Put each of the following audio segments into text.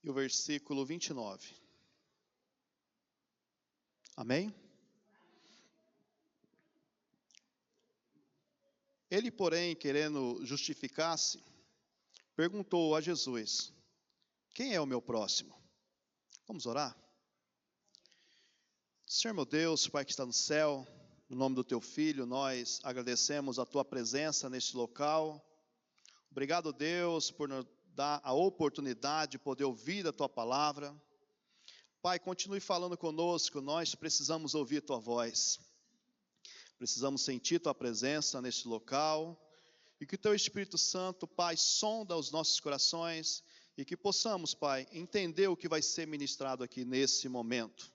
e o versículo 29. Amém? Ele, porém, querendo justificar-se, perguntou a Jesus: quem é o meu próximo? Vamos orar? Senhor meu Deus, Pai que está no céu, no nome do Teu Filho, nós agradecemos a Tua presença neste local. Obrigado, Deus, por nos dar a oportunidade de poder ouvir a Tua palavra. Pai, continue falando conosco, nós precisamos ouvir Tua voz. Precisamos sentir Tua presença neste local. E que o Teu Espírito Santo, Pai, sonda os nossos corações. E que possamos, Pai, entender o que vai ser ministrado aqui nesse momento.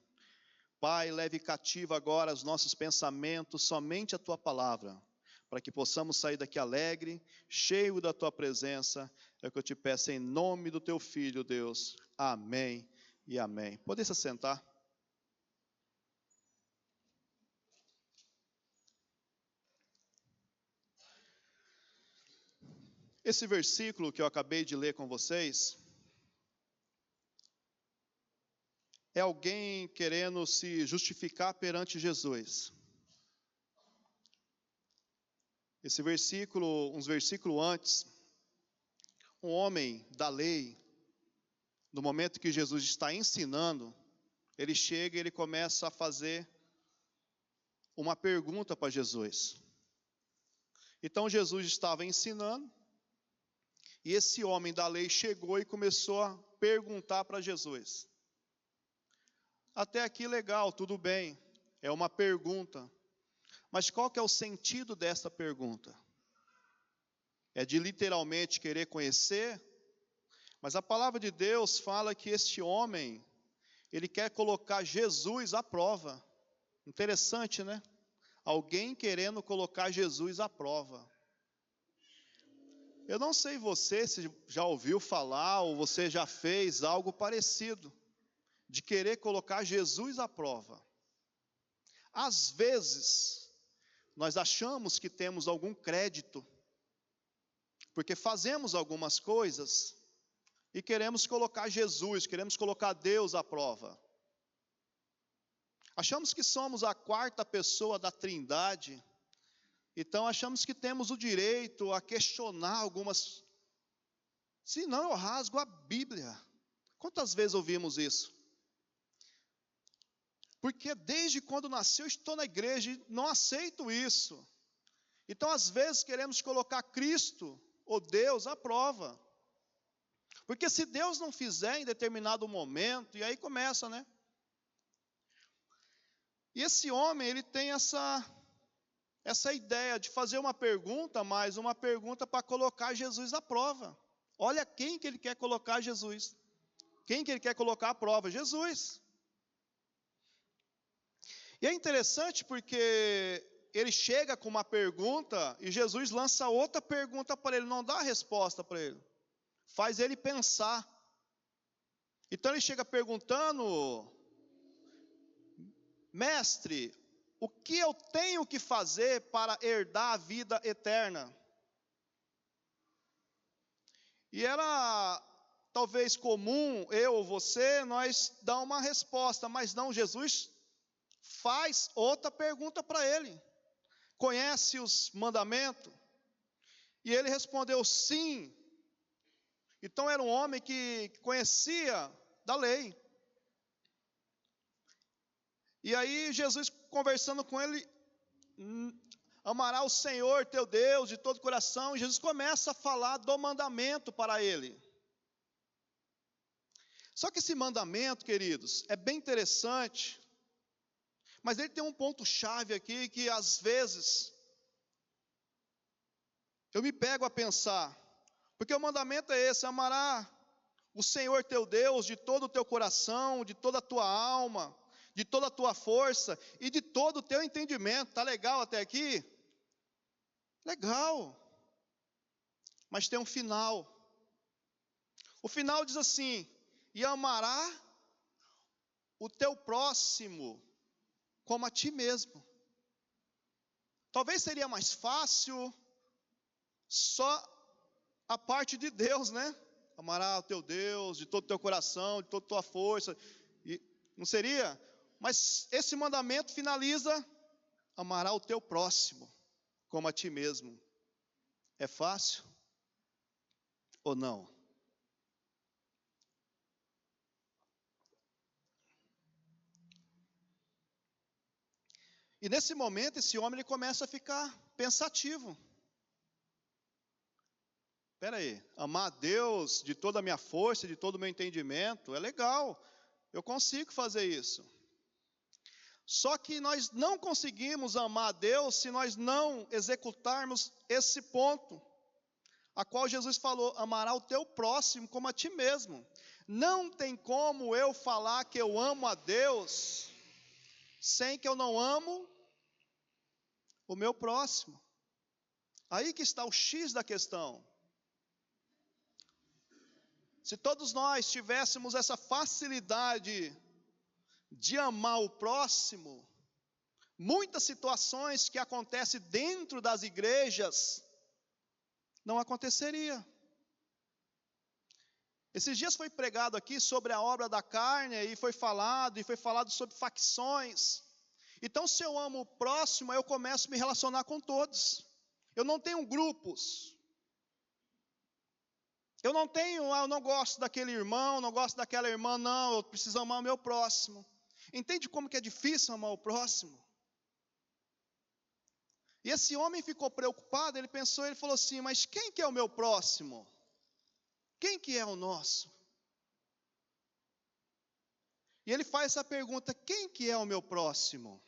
Pai, leve cativo agora os nossos pensamentos somente a Tua palavra, para que possamos sair daqui alegre, cheio da Tua presença. É o que eu te peço em nome do Teu Filho, Deus. Amém e amém. Pode se sentar. Esse versículo que eu acabei de ler com vocês é alguém querendo se justificar perante Jesus. Esse versículo, uns versículos antes, um homem da lei, no momento que Jesus está ensinando, ele chega e ele começa a fazer uma pergunta para Jesus. Então Jesus estava ensinando, e esse homem da lei chegou e começou a perguntar para Jesus. Até aqui legal, tudo bem, é uma pergunta. Mas qual que é o sentido dessa pergunta? É de literalmente querer conhecer? Mas a palavra de Deus fala que este homem, ele quer colocar Jesus à prova. Interessante, né? Alguém querendo colocar Jesus à prova. Eu não sei você se já ouviu falar ou você já fez algo parecido, de querer colocar Jesus à prova. Às vezes, nós achamos que temos algum crédito, porque fazemos algumas coisas e queremos colocar Jesus, queremos colocar Deus à prova. Achamos que somos a quarta pessoa da Trindade, então achamos que temos o direito a questionar algumas. Se não, eu rasgo a Bíblia. Quantas vezes ouvimos isso? Porque desde quando nasci eu estou na igreja e não aceito isso. Então às vezes queremos colocar Cristo ou Deus à prova. Porque se Deus não fizer em determinado momento, e aí começa, né? E esse homem, ele tem essa ideia de fazer uma pergunta, mas uma pergunta para colocar Jesus à prova. Olha quem que ele quer colocar Jesus. Quem que ele quer colocar à prova? Jesus. E é interessante porque ele chega com uma pergunta e Jesus lança outra pergunta para ele, não dá a resposta para ele. Faz ele pensar. Então ele chega perguntando: mestre, o que eu tenho que fazer para herdar a vida eterna? E era talvez comum, eu ou você, nós dar uma resposta, mas não, Jesus faz outra pergunta para ele. Conhece os mandamentos? E ele respondeu sim. Então era um homem que conhecia da lei. E aí Jesus conversando com ele, amará o Senhor teu Deus de todo o coração. E Jesus começa a falar do mandamento para ele. Só que esse mandamento, queridos, é bem interessante. Mas ele tem um ponto chave aqui que às vezes eu me pego a pensar. Porque o mandamento é esse: amará o Senhor teu Deus de todo o teu coração, de toda a tua alma, de toda a tua força e de todo o teu entendimento. Tá legal até aqui? Legal. Mas tem um final. O final diz assim: e amará o teu próximo como a ti mesmo. Talvez seria mais fácil só a parte de Deus, né? Amará o teu Deus de todo o teu coração, de toda a tua força. E não seria? Mas esse mandamento finaliza: amará o teu próximo como a ti mesmo. É fácil ou não? E nesse momento, esse homem ele começa a ficar pensativo. Espera aí, amar a Deus de toda a minha força, de todo o meu entendimento, é legal. Eu consigo fazer isso. Só que nós não conseguimos amar a Deus se nós não executarmos esse ponto, a qual Jesus falou: amará o teu próximo como a ti mesmo. Não tem como eu falar que eu amo a Deus sem que eu não amo o meu próximo. Aí que está o X da questão. Se todos nós tivéssemos essa facilidade de amar o próximo, muitas situações que acontecem dentro das igrejas não aconteceria. Esses dias foi pregado aqui sobre a obra da carne, e foi falado sobre facções. Então, se eu amo o próximo, eu começo a me relacionar com todos. Eu não tenho grupos. Eu não gosto daquele irmão, não gosto daquela irmã, não, eu preciso amar o meu próximo. Entende como que é difícil amar o próximo? E esse homem ficou preocupado, ele falou assim: mas quem que é o meu próximo? Quem que é o nosso? E ele faz essa pergunta: quem que é o meu próximo?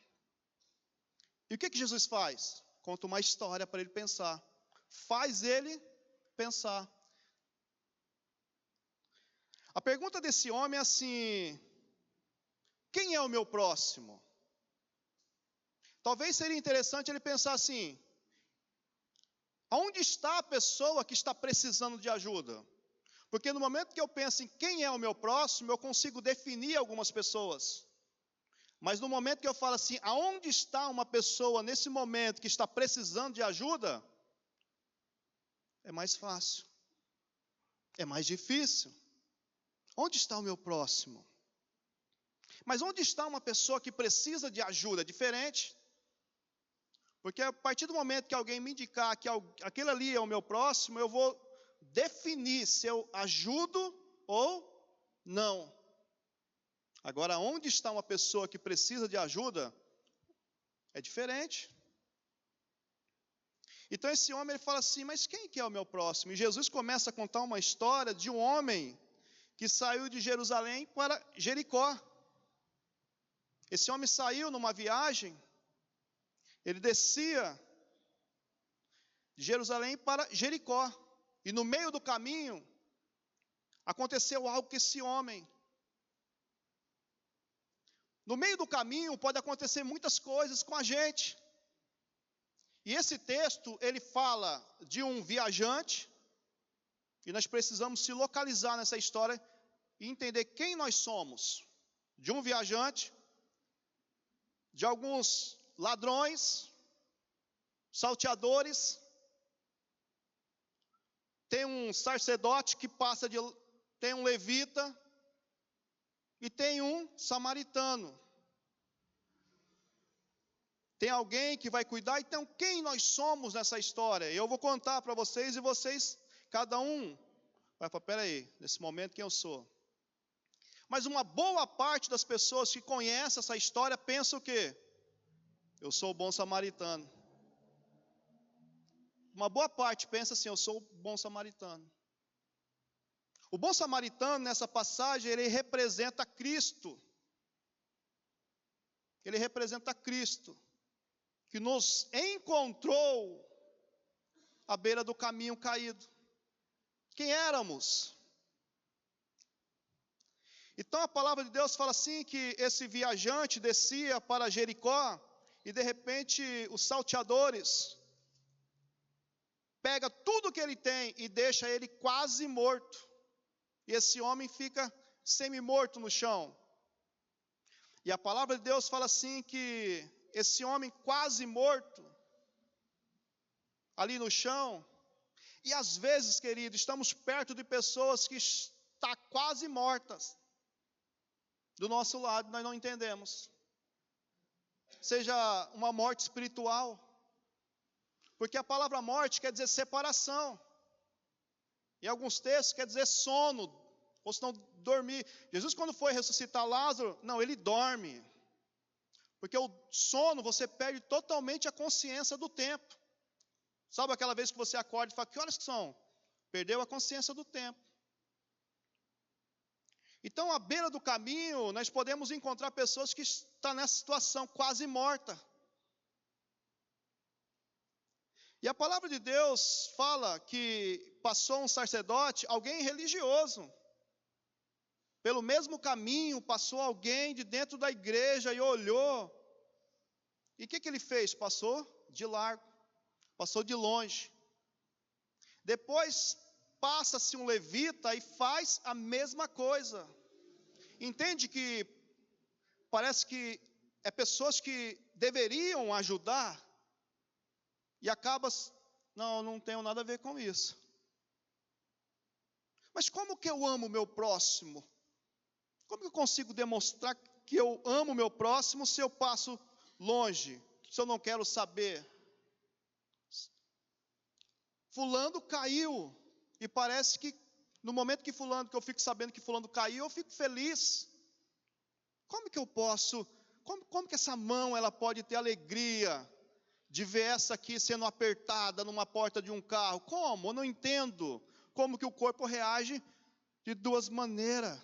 E o que que Jesus faz? Conta uma história para ele pensar. Faz ele pensar. A pergunta desse homem é assim: quem é o meu próximo? Talvez seria interessante ele pensar assim: aonde está a pessoa que está precisando de ajuda? Porque no momento que eu penso em quem é o meu próximo, eu consigo definir algumas pessoas. Mas no momento que eu falo assim, aonde está uma pessoa nesse momento que está precisando de ajuda, é mais fácil. É mais difícil. Onde está o meu próximo? Mas onde está uma pessoa que precisa de ajuda? É diferente. Porque a partir do momento que alguém me indicar que aquele ali é o meu próximo, eu vou definir se eu ajudo ou não. Agora, onde está uma pessoa que precisa de ajuda, é diferente. Então esse homem ele fala assim: mas quem que é o meu próximo? E Jesus começa a contar uma história de um homem que saiu de Jerusalém para Jericó. Esse homem saiu numa viagem, ele descia de Jerusalém para Jericó. E no meio do caminho, aconteceu algo com esse homem. No meio do caminho pode acontecer muitas coisas com a gente. E esse texto, ele fala de um viajante, e nós precisamos se localizar nessa história e entender quem nós somos. De um viajante, de alguns ladrões, salteadores, tem um sacerdote que tem um levita, e tem um samaritano. Tem alguém que vai cuidar. Então, quem nós somos nessa história? Eu vou contar para vocês, e vocês, cada um, vai falar: peraí, nesse momento quem eu sou? Mas uma boa parte das pessoas que conhecem essa história pensa o quê? Eu sou o bom samaritano. Uma boa parte pensa assim: eu sou o bom samaritano. O bom samaritano, nessa passagem, ele representa Cristo. Ele representa Cristo, que nos encontrou à beira do caminho caído. Quem éramos? Então a palavra de Deus fala assim, que esse viajante descia para Jericó, e de repente os salteadores pegam tudo que ele tem e deixa ele quase morto. E esse homem fica semi-morto no chão. E a palavra de Deus fala assim que esse homem quase morto, ali no chão, E às vezes, querido, estamos perto de pessoas que estão quase mortas. Do nosso lado, nós não entendemos. Seja uma morte espiritual. Porque a palavra morte quer dizer separação. Em alguns textos quer dizer sono, ou se não dormir. Jesus, quando foi ressuscitar Lázaro, não, ele dorme. Porque o sono, você perde totalmente a consciência do tempo. Sabe aquela vez que você acorda e fala, que horas que são? Perdeu a consciência do tempo. Então, à beira do caminho, nós podemos encontrar pessoas que estão nessa situação, quase morta. E a palavra de Deus fala que passou um sacerdote, alguém religioso. Pelo mesmo caminho, passou alguém de dentro da igreja e olhou. E o que ele fez? Passou de largo, passou de longe. Depois, passa-se um levita e faz a mesma coisa. Entende que parece que é pessoas que deveriam ajudar e acaba, não tenho nada a ver com isso. Mas como que eu amo o meu próximo? Como que eu consigo demonstrar que eu amo o meu próximo se eu passo longe, se eu não quero saber? Fulano caiu, e parece que no momento que eu fico sabendo que fulano caiu, eu fico feliz. Como que eu posso, como que essa mão ela pode ter alegria de ver essa aqui sendo apertada numa porta de um carro? Como? Eu não entendo como que o corpo reage de duas maneiras.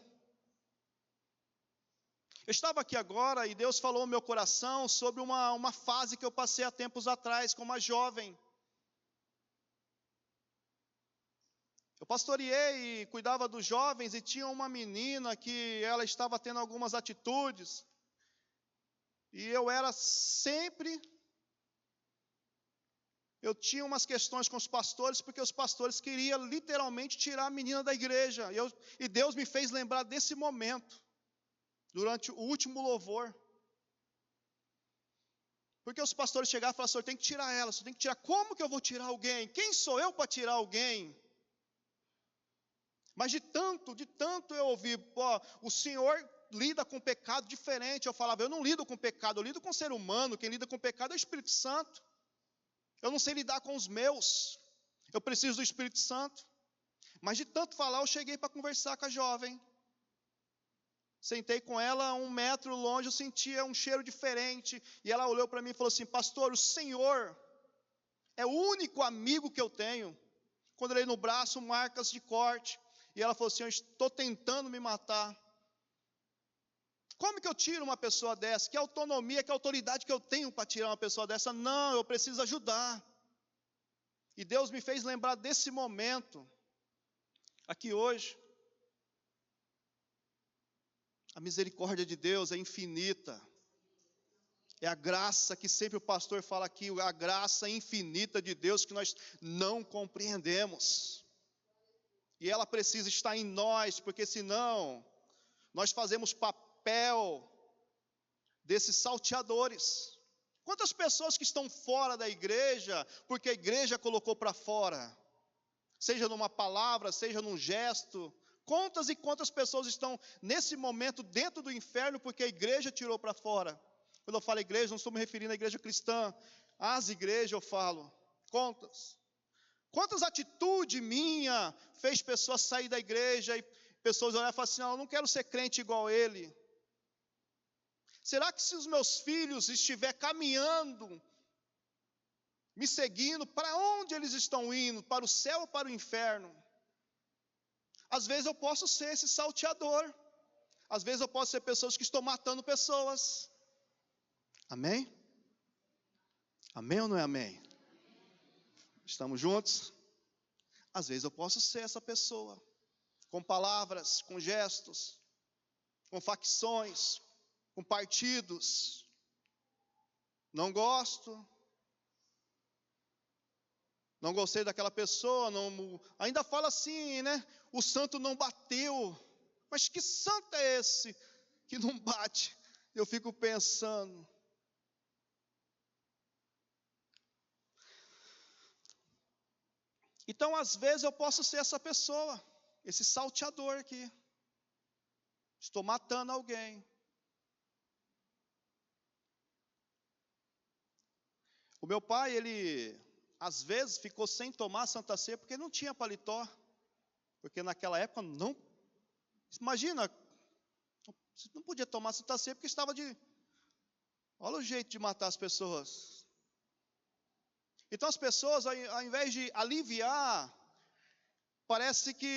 Eu estava aqui agora e Deus falou no meu coração sobre uma fase que eu passei há tempos atrás, como uma jovem. Eu pastoreei e cuidava dos jovens e tinha uma menina que ela estava tendo algumas atitudes. E eu tinha umas questões com os pastores, porque os pastores queriam literalmente tirar a menina da igreja. E Deus me fez lembrar desse momento, durante o último louvor. Porque os pastores chegavam e falavam, senhor, tem que tirar ela, senhor tem que tirar. Como que eu vou tirar alguém? Quem sou eu para tirar alguém? Mas de tanto eu ouvi, o Senhor lida com pecado diferente. Eu falava, eu não lido com pecado, eu lido com ser humano, quem lida com pecado é o Espírito Santo. Eu não sei lidar com os meus, eu preciso do Espírito Santo. Mas de tanto falar, eu cheguei para conversar com a jovem. Sentei com ela 1 metro longe, eu sentia um cheiro diferente. E ela olhou para mim e falou assim, pastor, o Senhor é o único amigo que eu tenho. Quando eu olhei no braço, marcas de corte. E ela falou assim, eu estou tentando me matar. Como que eu tiro uma pessoa dessa? Que autonomia, que autoridade que eu tenho para tirar uma pessoa dessa? Não, eu preciso ajudar. E Deus me fez lembrar desse momento, aqui hoje. A misericórdia de Deus é infinita. É a graça que sempre o pastor fala aqui, a graça infinita de Deus que nós não compreendemos. E ela precisa estar em nós, porque senão nós fazemos papel desses salteadores. Quantas pessoas que estão fora da igreja, porque a igreja colocou para fora? Seja numa palavra, seja num gesto. Quantas e quantas pessoas estão nesse momento dentro do inferno, porque a igreja tirou para fora? Quando eu falo igreja, não estou me referindo à igreja cristã. Às igrejas eu falo. Quantas atitudes minha fez pessoas sair da igreja e pessoas olharem e falar assim, não, eu não quero ser crente igual ele. Será que se os meus filhos estiverem caminhando, me seguindo, para onde eles estão indo? Para o céu ou para o inferno? Às vezes eu posso ser esse salteador. Às vezes eu posso ser pessoas que estão matando pessoas. Amém? Amém ou não é amém? Estamos juntos? Às vezes eu posso ser essa pessoa. Com palavras, com gestos, com facções, com partidos. Não gosto. Não gostei daquela pessoa. Ainda fala assim, né? O santo não bateu. Mas que santo é esse que não bate? Eu fico pensando. E Então, às vezes, eu posso ser essa pessoa, esse salteador aqui. Estou matando alguém. O meu pai, ele, às vezes, ficou sem tomar Santa Ceia porque não tinha paletó. Porque naquela época, não. Imagina, você não podia tomar Santa Ceia porque estava de. Olha o jeito de matar as pessoas. Então as pessoas, ao invés de aliviar, parece que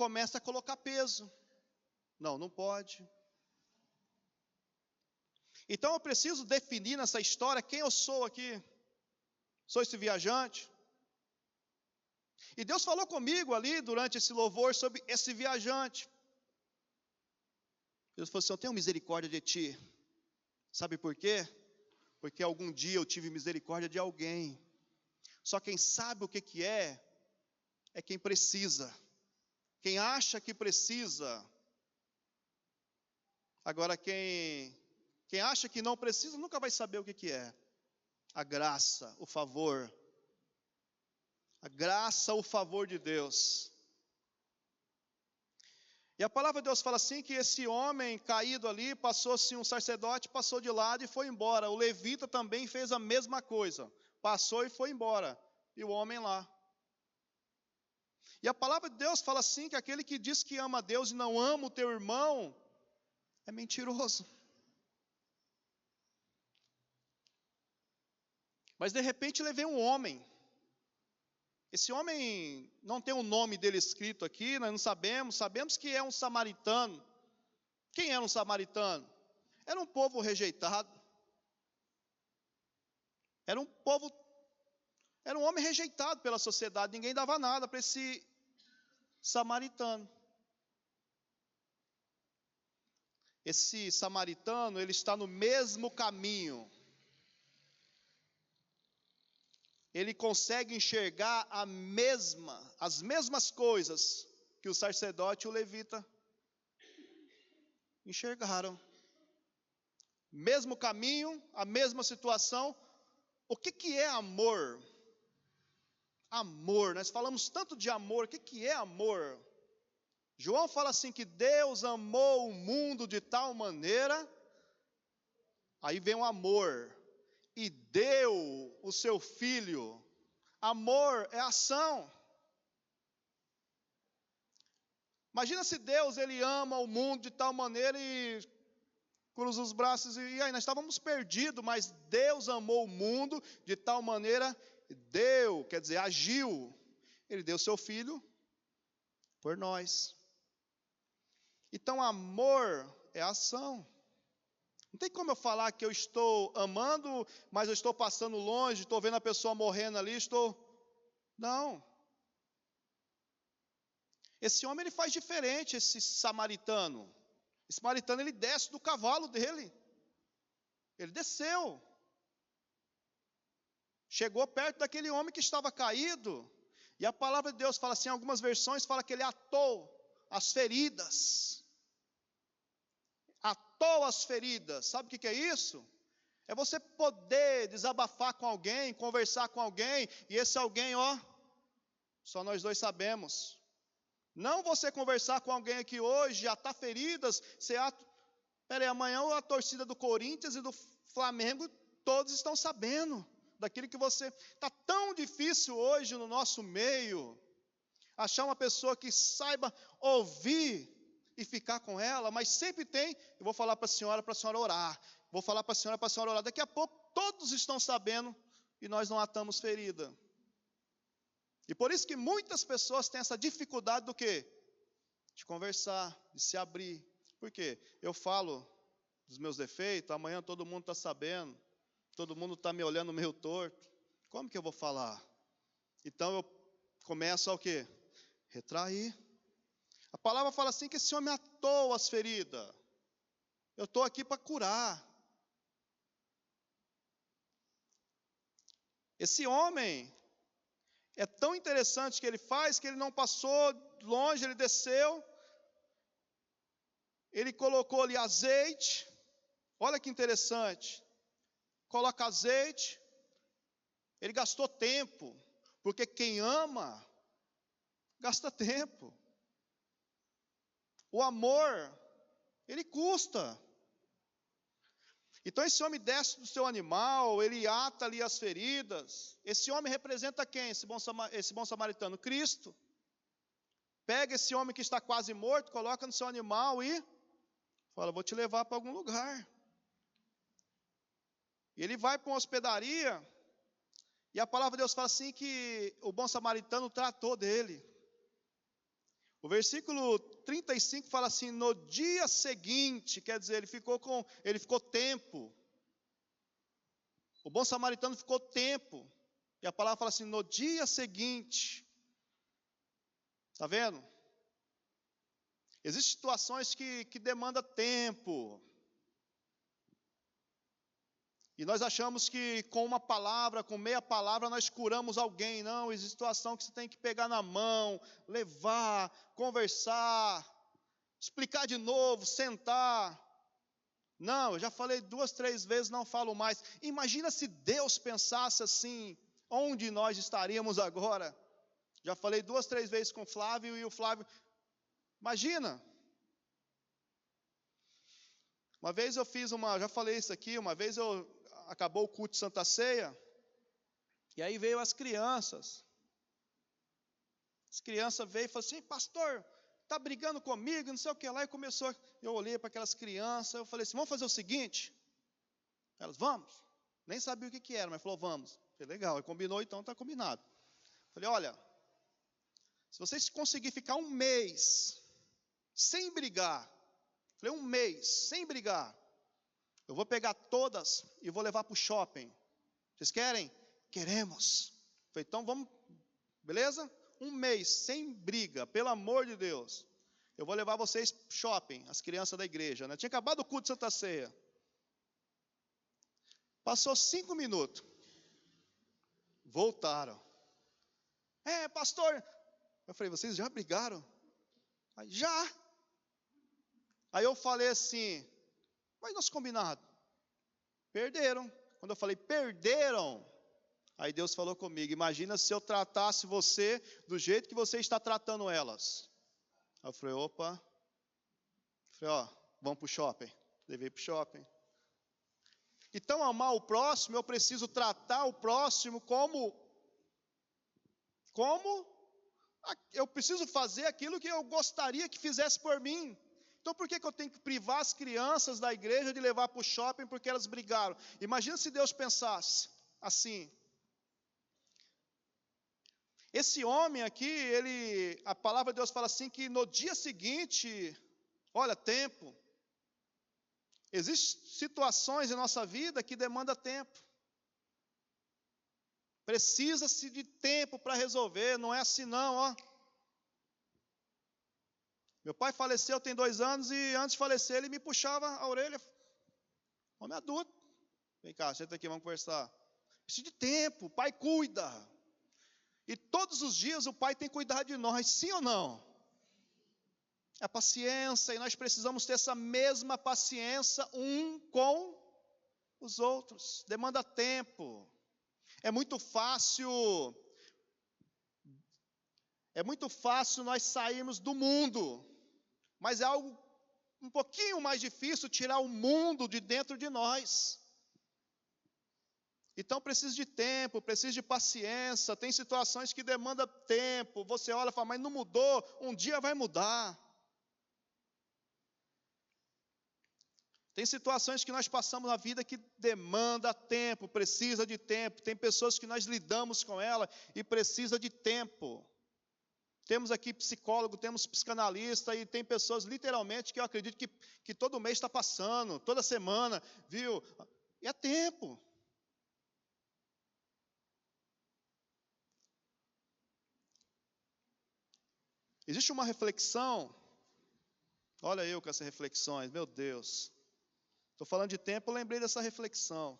começa a colocar peso. Não, não pode. Então eu preciso definir nessa história quem eu sou aqui. Sou esse viajante. E Deus falou comigo ali durante esse louvor sobre esse viajante. Deus falou assim: eu tenho misericórdia de ti. Sabe por quê? Porque algum dia eu tive misericórdia de alguém. Só quem sabe o que é quem precisa. Quem acha que precisa. Agora quem acha que não precisa, nunca vai saber o que é. A graça, o favor. A graça, o favor de Deus. E a palavra de Deus fala assim, que esse homem caído ali, passou-se um sacerdote, passou de lado e foi embora. O levita também fez a mesma coisa. Passou e foi embora. E o homem lá. E a palavra de Deus fala assim, que aquele que diz que ama a Deus e não ama o teu irmão, é mentiroso. Mas de repente levei um homem. Esse homem não tem o nome dele escrito aqui, nós não sabemos. Sabemos que é um samaritano. Quem era um samaritano? Era um povo rejeitado. Era um homem rejeitado pela sociedade. Ninguém dava nada para esse samaritano. Esse samaritano, ele está no mesmo caminho. Ele consegue enxergar as mesmas coisas que o sacerdote e o levita enxergaram. Mesmo caminho, a mesma situação. O que é amor? Amor, nós falamos tanto de amor, o que é amor? João fala assim que Deus amou o mundo de tal maneira, aí vem o amor, e deu o seu filho. Amor é ação. Imagina se Deus, ele ama o mundo de tal maneira e cruza os braços e aí nós estávamos perdidos, mas Deus amou o mundo de tal maneira, agiu. Ele deu seu filho por nós. Então amor é ação. Não tem como eu falar que eu estou amando, mas eu estou passando longe, estou vendo a pessoa morrendo ali, Não. Esse homem, ele faz diferente, esse samaritano. Esse samaritano, ele desce do cavalo dele. Ele desceu. Chegou perto daquele homem que estava caído. E a palavra de Deus fala assim, em algumas versões, fala que ele atou as feridas. Atou as feridas. Sabe o que é isso? É você poder desabafar com alguém, conversar com alguém, e esse alguém, só nós dois sabemos. Não você conversar com alguém aqui hoje, atar feridas, amanhã a torcida do Corinthians e do Flamengo, todos estão sabendo daquilo que você... Está tão difícil hoje no nosso meio, achar uma pessoa que saiba ouvir e ficar com ela, mas sempre tem, eu vou falar para a senhora orar, vou falar para a senhora orar, daqui a pouco todos estão sabendo e nós não atamos ferida. E por isso que muitas pessoas têm essa dificuldade do quê? De conversar, de se abrir. Por quê? Eu falo dos meus defeitos, amanhã todo mundo está sabendo, todo mundo está me olhando meio torto, como que eu vou falar? Então eu começo a o quê? Retrair. A palavra fala assim que esse homem atou as feridas. Eu estou aqui para curar. Esse homem é tão interessante que ele faz, que ele não passou longe, ele desceu. Ele colocou ali azeite. Olha que interessante. Coloca azeite. Ele gastou tempo. Porque quem ama Gasta tempo. O amor, ele custa. Então esse homem desce do seu animal, ele ata ali as feridas. Esse homem representa quem? Esse bom samaritano? Cristo. Pega esse homem que está quase morto, coloca no seu animal e fala, vou te levar para algum lugar. E ele vai para uma hospedaria, e a palavra de Deus fala assim que o bom samaritano tratou dele. O versículo 35 fala assim, no dia seguinte, quer dizer, ele ficou tempo. O bom samaritano ficou tempo. E a palavra fala assim, no dia seguinte. Está vendo? Existem situações que demandam tempo. E nós achamos que com uma palavra, com meia palavra, nós curamos alguém. Não, existe situação que você tem que pegar na mão, levar, conversar, explicar de novo, sentar. Não, eu já falei 2, 3 vezes, não falo mais. Imagina se Deus pensasse assim, onde nós estaríamos agora? Já falei 2, 3 vezes com o Flávio, e o Flávio... Imagina. Uma vez eu já falei isso aqui, uma vez acabou o culto de Santa Ceia, e aí veio as crianças. As crianças veio e falaram assim, pastor, está brigando comigo, não sei o que lá, e começou, eu olhei para aquelas crianças, eu falei assim, vamos fazer o seguinte? Elas, vamos. Nem sabia o que era, mas falou, vamos. Falei, legal, combinou, então está combinado. Falei, olha, se vocês conseguirem ficar um mês sem brigar, falei, um mês sem brigar, eu vou pegar todas e vou levar para o shopping. Vocês querem? Queremos. Falei, então vamos, beleza? Um mês sem briga, pelo amor de Deus. Eu vou levar vocês para o shopping, as crianças da igreja, né? Tinha acabado o culto de Santa Ceia. Passou 5 minutos. Voltaram. Pastor. Eu falei, vocês já brigaram? Aí, já. Aí eu falei assim, mas nosso combinado? Perderam. Quando eu falei, perderam. Aí Deus falou comigo, imagina se eu tratasse você do jeito que você está tratando elas. Aí eu falei, opa. Falei, vamos para o shopping. Levei para o shopping. Então, amar o próximo, eu preciso tratar o próximo como eu preciso fazer aquilo que eu gostaria que fizesse por mim. Então, por que eu tenho que privar as crianças da igreja de levar para o shopping porque elas brigaram? Imagina se Deus pensasse assim. Esse homem aqui, a palavra de Deus fala assim que no dia seguinte, olha, tempo. Existem situações em nossa vida que demandam tempo. Precisa-se de tempo para resolver, não é assim não, Meu pai faleceu tem 2 anos e antes de falecer ele me puxava a orelha. Homem adulto. Vem cá, senta aqui, vamos conversar. Precisa de tempo, o pai cuida. E todos os dias o pai tem que cuidar de nós, sim ou não? É paciência, e nós precisamos ter essa mesma paciência um com os outros. Demanda tempo. É muito fácil nós sairmos do mundo, mas é algo um pouquinho mais difícil tirar o mundo de dentro de nós. Então precisa de tempo, precisa de paciência, tem situações que demandam tempo, você olha e fala, mas não mudou, um dia vai mudar. Tem situações que nós passamos na vida que demanda tempo, precisa de tempo. Tem pessoas que nós lidamos com ela e precisa de tempo. Temos aqui psicólogo, temos psicanalista e tem pessoas literalmente que eu acredito que todo mês está passando, toda semana, viu? E é tempo. Existe uma reflexão, olha eu com essas reflexões, meu Deus. Estou falando de tempo, eu lembrei dessa reflexão.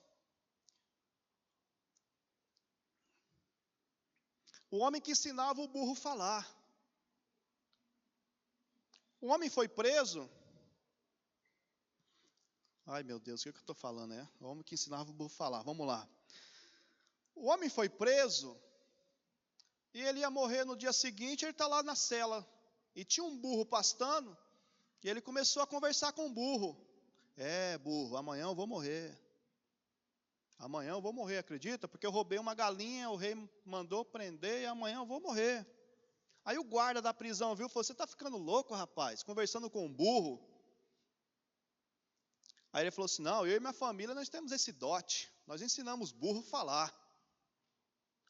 O homem que ensinava o burro a falar. O homem foi preso. Ai meu Deus, o que eu estou falando, né? O homem que ensinava o burro a falar, vamos lá. O homem foi preso e ele ia morrer no dia seguinte, ele está lá na cela. E tinha um burro pastando, e ele começou a conversar com o burro. Burro, amanhã eu vou morrer. Amanhã eu vou morrer, acredita? Porque eu roubei uma galinha, o rei mandou prender e amanhã eu vou morrer. Aí o guarda da prisão viu, falou, você está ficando louco, rapaz, conversando com um burro. Aí ele falou assim, não, eu e minha família, nós temos esse dote, nós ensinamos burro a falar.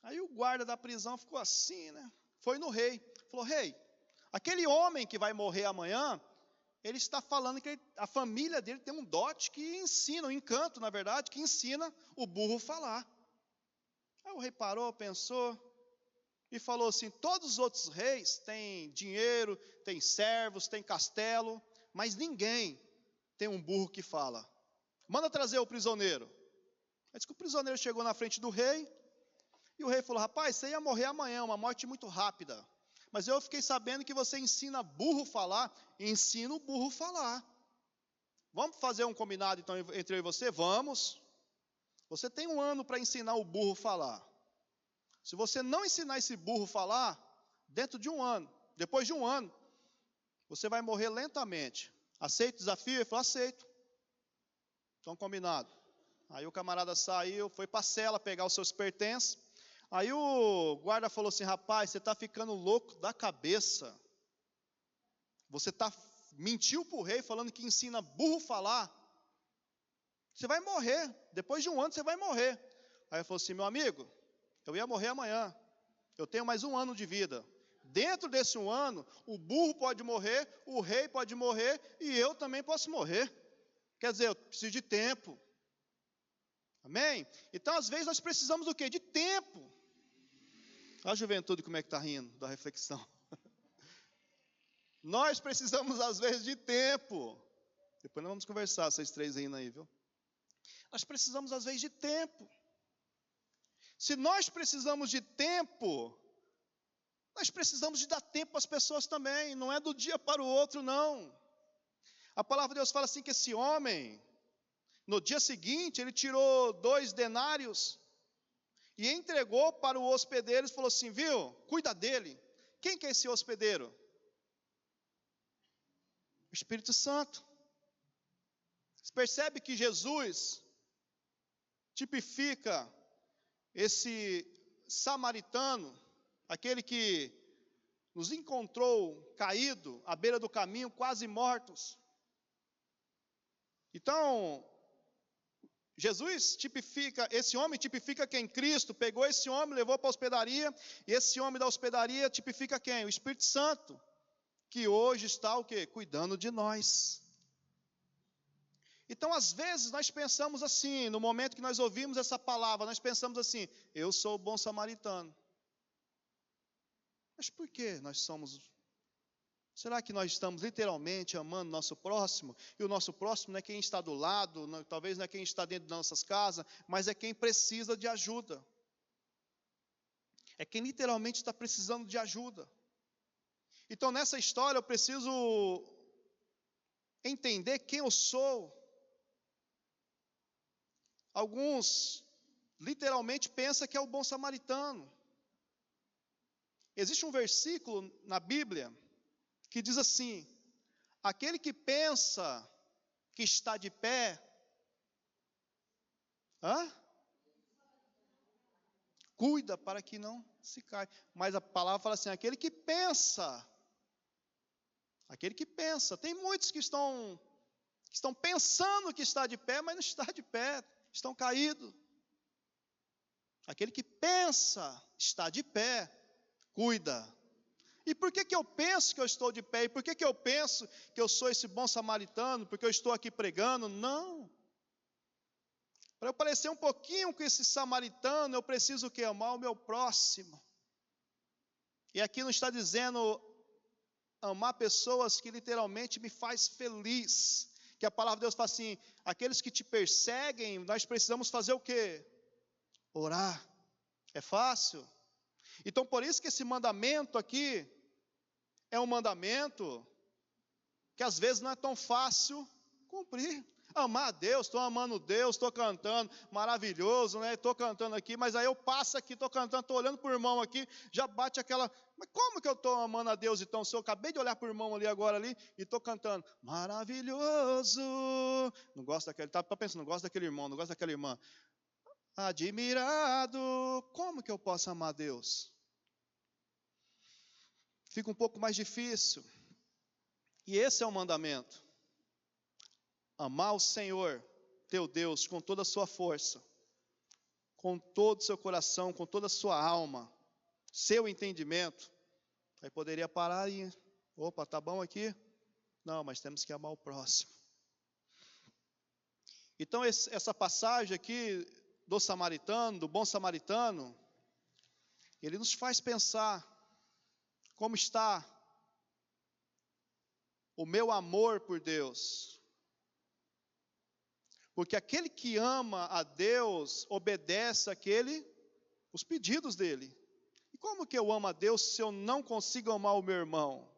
Aí o guarda da prisão ficou assim, né? Foi no rei, falou, rei, aquele homem que vai morrer amanhã, ele está falando que a família dele tem um dote que ensina, um encanto, na verdade, que ensina o burro a falar. Aí o rei parou, pensou e falou assim, todos os outros reis têm dinheiro, têm servos, têm castelo, mas ninguém tem um burro que fala. Manda trazer o prisioneiro. Aí disse que o prisioneiro chegou na frente do rei, e o rei falou, rapaz, você ia morrer amanhã, uma morte muito rápida. Mas eu fiquei sabendo que você ensina burro a falar, ensina o burro a falar. Vamos fazer um combinado então entre eu e você? Vamos. Você tem 1 ano para ensinar o burro a falar. Se você não ensinar esse burro a falar, dentro de 1 ano, depois de 1 ano, você vai morrer lentamente. Aceita o desafio? Ele falou, aceito. Então combinado. Aí o camarada saiu, foi para a cela pegar os seus pertences. Aí o guarda falou assim, rapaz, você está ficando louco da cabeça. Você mentiu para o rei falando que ensina burro falar. Você vai morrer, depois de 1 ano você vai morrer. Aí ele falou assim, meu amigo, eu ia morrer amanhã. Eu tenho mais 1 ano de vida. Dentro desse 1 ano, o burro pode morrer, o rei pode morrer e eu também posso morrer. Quer dizer, eu preciso de tempo. Amém? Então, às vezes, nós precisamos do quê? De tempo. Olha a juventude como é que está rindo da reflexão. Nós precisamos, às vezes, de tempo. Depois nós vamos conversar, vocês 3 rindo aí, viu? Nós precisamos, às vezes, de tempo. Se nós precisamos de tempo, nós precisamos de dar tempo às pessoas também. Não é do dia para o outro, não. A palavra de Deus fala assim que esse homem, no dia seguinte, ele tirou 2 denários e entregou para o hospedeiro e falou assim, viu, cuida dele. Quem que é esse hospedeiro? O Espírito Santo. Você percebe que Jesus tipifica esse samaritano, aquele que nos encontrou caído à beira do caminho, quase mortos. Então, Jesus tipifica, esse homem tipifica quem? Cristo. Pegou esse homem, levou para a hospedaria, e esse homem da hospedaria tipifica quem? O Espírito Santo, que hoje está o quê? Cuidando de nós. Então, às vezes, nós pensamos assim, no momento que nós ouvimos essa palavra, nós pensamos assim, eu sou o bom samaritano. Mas por que nós somos? Será que nós estamos literalmente amando nosso próximo? E o nosso próximo não é quem está do lado, talvez não é quem está dentro das nossas casas, mas é quem precisa de ajuda. É quem literalmente está precisando de ajuda. Então, nessa história, eu preciso entender quem eu sou. Alguns literalmente pensam que é o bom samaritano. Existe um versículo na Bíblia que diz assim, aquele que pensa que está de pé, cuida para que não se caia. Mas a palavra fala assim, aquele que pensa, tem muitos que estão pensando que está de pé, mas não está de pé, estão caídos. Aquele que pensa está de pé, cuida. E por que eu penso que eu estou de pé? E por que eu penso que eu sou esse bom samaritano? Porque eu estou aqui pregando? Não. Para eu parecer um pouquinho com esse samaritano, eu preciso que amar o meu próximo. E aqui não está dizendo amar pessoas que literalmente me faz feliz. Que a palavra de Deus fala assim, aqueles que te perseguem, nós precisamos fazer o quê? Orar. É fácil? Então, por isso que esse mandamento aqui é um mandamento que às vezes não é tão fácil cumprir. Amar a Deus, estou amando Deus, estou cantando, maravilhoso, né? Estou cantando aqui, mas aí eu passo aqui, estou cantando, estou olhando para o irmão aqui, já bate aquela, mas como que eu estou amando a Deus então? Se eu acabei de olhar para o irmão ali agora ali, e estou cantando, maravilhoso, não gosto daquele, está pensando, não gosto daquele irmão, não gosto daquela irmã, admirado, como que eu posso amar a Deus? Fica um pouco mais difícil, e esse é o mandamento, amar o Senhor, teu Deus, com toda a sua força, com todo o seu coração, com toda a sua alma, seu entendimento. Aí poderia parar e, opa, tá bom aqui? Não, mas temos que amar o próximo. Então essa passagem aqui do samaritano, do bom samaritano, ele nos faz pensar como está o meu amor por Deus. Porque aquele que ama a Deus, obedece os pedidos dele. E como que eu amo a Deus se eu não consigo amar o meu irmão?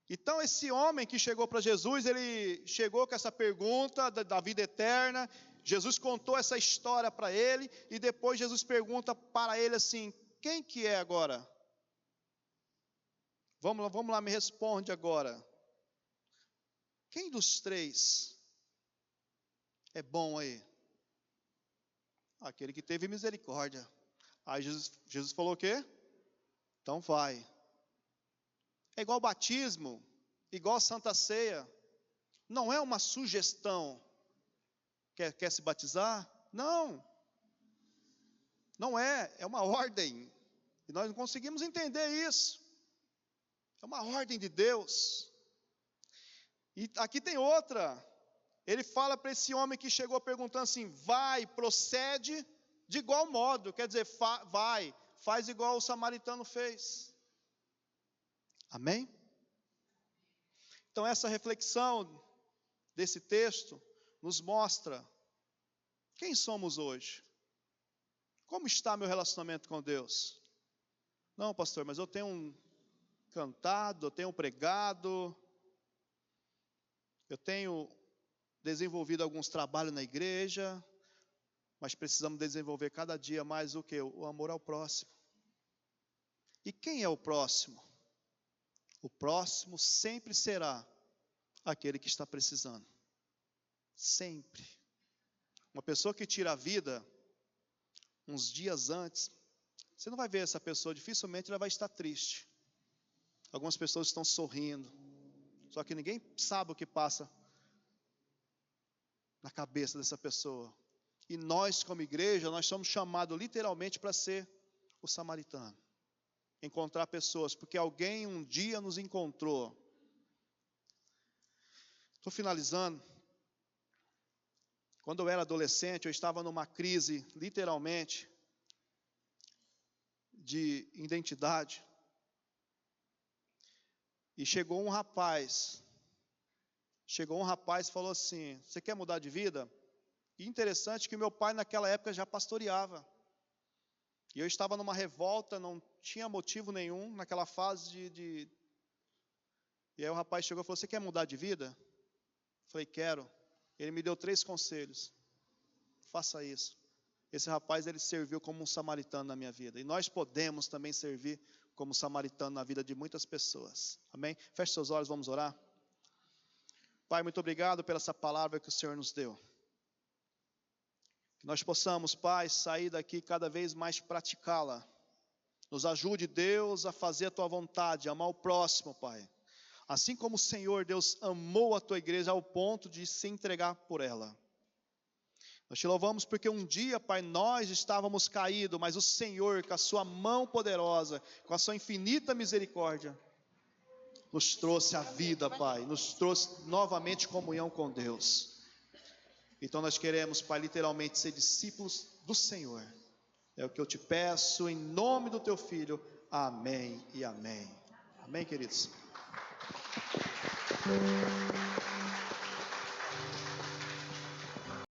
Então esse homem que chegou para Jesus, ele chegou com essa pergunta da vida eterna. Jesus contou essa história para ele, e depois Jesus pergunta para ele assim, quem que é agora? Vamos lá, me responde agora. Quem dos três é bom aí? Aquele que teve misericórdia. Aí Jesus falou o quê? Então vai. É igual batismo, igual Santa Ceia. Não é uma sugestão. Quer se batizar? Não. Não é, é uma ordem. E nós não conseguimos entender isso. É uma ordem de Deus. E aqui tem outra. Ele fala para esse homem que chegou perguntando assim, vai, procede de igual modo. Quer dizer, vai, faz igual o samaritano fez. Amém? Então essa reflexão desse texto nos mostra quem somos hoje. Como está meu relacionamento com Deus? Não, pastor, mas eu tenho cantado, eu tenho pregado, eu tenho desenvolvido alguns trabalhos na igreja, mas precisamos desenvolver cada dia mais o quê? O amor ao próximo. E quem é o próximo? O próximo sempre será aquele que está precisando. Sempre. Uma pessoa que tira a vida uns dias antes, você não vai ver essa pessoa, dificilmente ela vai estar triste. Algumas pessoas estão sorrindo, só que ninguém sabe o que passa na cabeça dessa pessoa. E nós, como igreja, nós somos chamados literalmente para ser o samaritano. Encontrar pessoas, porque alguém um dia nos encontrou. Estou finalizando. Quando eu era adolescente, eu estava numa crise, literalmente, de identidade. E chegou um rapaz e falou assim, você quer mudar de vida? E interessante que meu pai naquela época já pastoreava. E eu estava numa revolta, não tinha motivo nenhum naquela fase E aí o rapaz chegou e falou, você quer mudar de vida? Eu falei, quero. Ele me deu 3 conselhos. Faça isso. Esse rapaz, ele serviu como um samaritano na minha vida. E nós podemos também servir como samaritano na vida de muitas pessoas. Amém? Feche seus olhos, vamos orar. Pai, muito obrigado pela essa palavra que o Senhor nos deu. Que nós possamos, Pai, sair daqui cada vez mais praticá-la. Nos ajude, Deus, a fazer a Tua vontade, amar o próximo, Pai. Assim como o Senhor, Deus, amou a Tua igreja ao ponto de se entregar por ela. Nós te louvamos porque um dia, Pai, nós estávamos caídos, mas o Senhor, com a Sua mão poderosa, com a Sua infinita misericórdia, nos trouxe a vida, Pai, nos trouxe novamente comunhão com Deus. Então nós queremos, Pai, literalmente ser discípulos do Senhor. É o que eu te peço em nome do Teu Filho. Amém e amém. Amém, queridos?